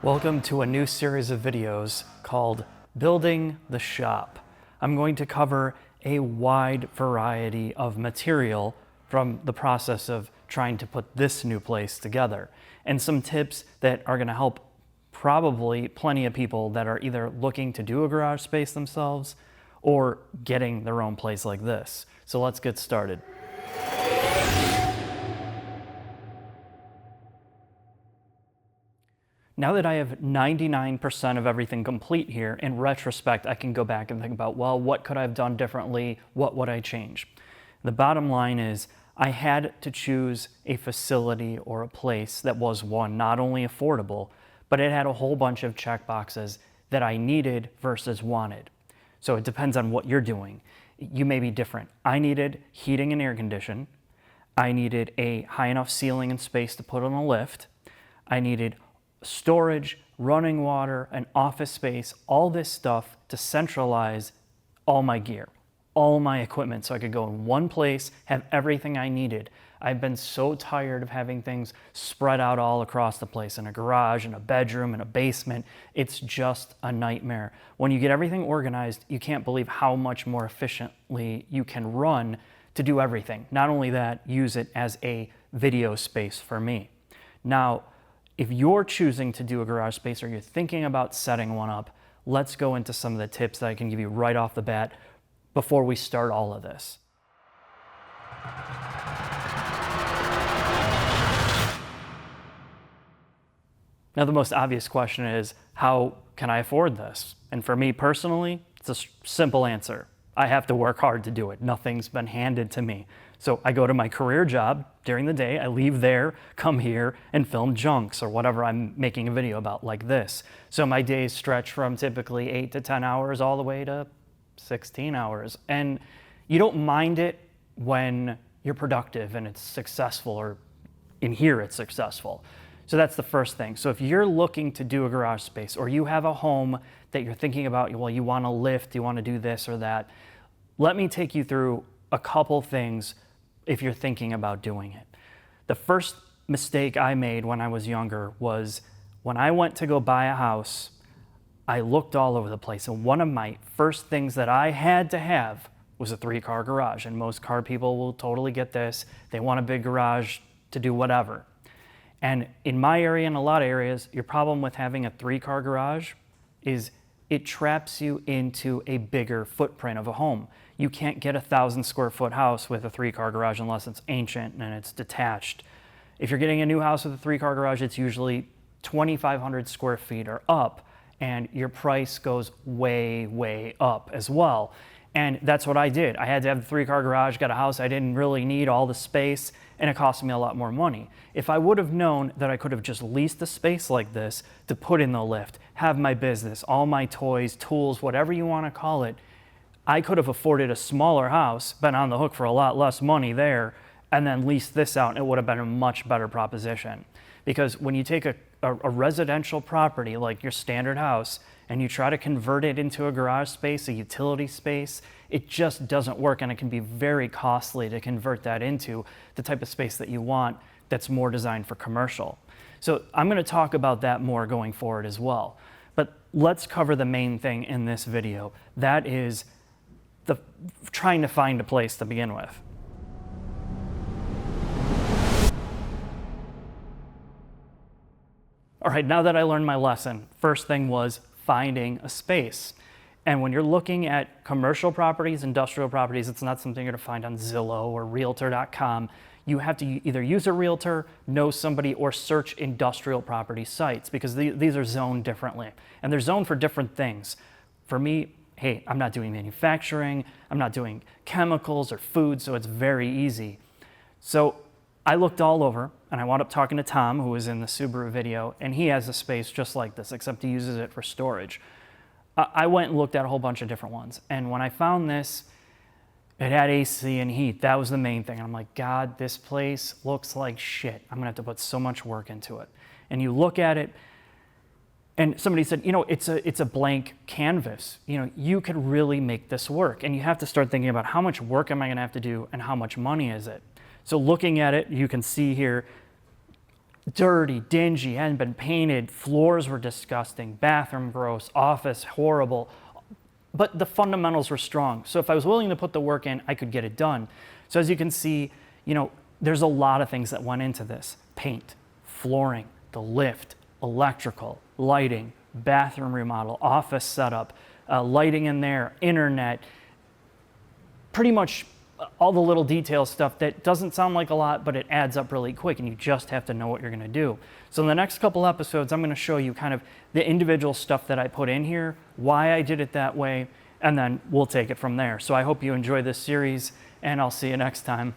Welcome to a new series of videos called Building the Shop. I'm going to cover a wide variety of material from the process of trying to put this new place together, and some tips that are going to help probably plenty of people that are either looking to do a garage space themselves or getting their own place like this. So let's get started. Now that I have 99% of everything complete here, in retrospect, I can go back and think about, well, what could I have done differently? What would I change? The bottom line is I had to choose a facility or a place that was, one, not only affordable, but it had a whole bunch of check boxes that I needed versus wanted. So it depends on what you're doing. You may be different. I needed heating and air conditioning. I needed a high enough ceiling and space to put on a lift. I needed storage, running water, an office space, all this stuff to centralize all my gear, all my equipment, so I could go in one place, have everything I needed. I've been so tired of having things spread out all across the place, in a garage, in a bedroom, in a basement. It's just a nightmare. When you get everything organized, you can't believe how much more efficiently you can run to do everything. Not only that, use it as a video space for me. Now, if you're choosing to do a garage space or you're thinking about setting one up, let's go into some of the tips that I can give you right off the bat before we start all of this. Now, the most obvious question is, how can I afford this? And for me personally, it's a simple answer. I have to work hard to do it. Nothing's been handed to me. So I go to my career job during the day, I leave there, come here, and film junks or whatever I'm making a video about, like this. So my days stretch from typically 8 to 10 hours all the way to 16 hours. And you don't mind it when you're productive and it's successful, or in here it's successful. So that's the first thing. So if you're looking to do a garage space, or you have a home that you're thinking about, well, you want to lift, you want to do this or that, let me take you through a couple things if you're thinking about doing it. The first mistake I made when I was younger was when I went to go buy a house, I looked all over the place, and one of my first things that I had to have was a 3-car garage. And most car people will totally get this. They want a big garage to do whatever. And in my area and a lot of areas, your problem with having a 3-car garage is it traps you into a bigger footprint of a home. You can't get a 1,000 square foot house with a 3-car garage unless it's ancient and it's detached. If you're getting a new house with a 3-car garage, it's usually 2,500 square feet or up, and your price goes way, way up as well. And that's what I did. I had to have the 3-car garage, got a house I didn't really need all the space, and it cost me a lot more money. If I would have known that I could have just leased a space like this to put in the lift, have my business, all my toys, tools, whatever you want to call it, I could have afforded a smaller house, been on the hook for a lot less money there, and then leased this out, and it would have been a much better proposition. Because when you take a residential property like your standard house and you try to convert it into a garage space, a utility space, it just doesn't work, and it can be very costly to convert that into the type of space that you want that's more designed for commercial. So I'm going to talk about that more going forward as well. But let's cover the main thing in this video. That is trying to find a place to begin with. All right, now that I learned my lesson, first thing was finding a space. And when you're looking at commercial properties, industrial properties, it's not something you're going to find on Zillow or Realtor.com. You have to either use a realtor, know somebody, or search industrial property sites, because these are zoned differently. And they're zoned for different things. For me, hey, I'm not doing manufacturing, I'm not doing chemicals or food, so it's very easy. So I looked all over, and I wound up talking to Tom, who was in the Subaru video, and he has a space just like this, except he uses it for storage. I went and looked at a whole bunch of different ones, and when I found this, it had AC and heat. That was the main thing. And I'm like, God, this place looks like shit. I'm gonna have to put so much work into it. And you look at it, and somebody said, you know, it's a blank canvas. You know, you could really make this work. And you have to start thinking about how much work am I gonna have to do and how much money is it? So looking at it, you can see here, dirty, dingy, hadn't been painted, floors were disgusting, bathroom gross, office horrible, but the fundamentals were strong. So if I was willing to put the work in, I could get it done. So as you can see, there's a lot of things that went into this. Paint, flooring, the lift, electrical, lighting, bathroom remodel, office setup, lighting in there, internet, pretty much all the little detail stuff that doesn't sound like a lot, but it adds up really quick, and you just have to know what you're gonna do. So in the next couple episodes, I'm gonna show you kind of the individual stuff that I put in here, why I did it that way, and then we'll take it from there. So I hope you enjoy this series, and I'll see you next time.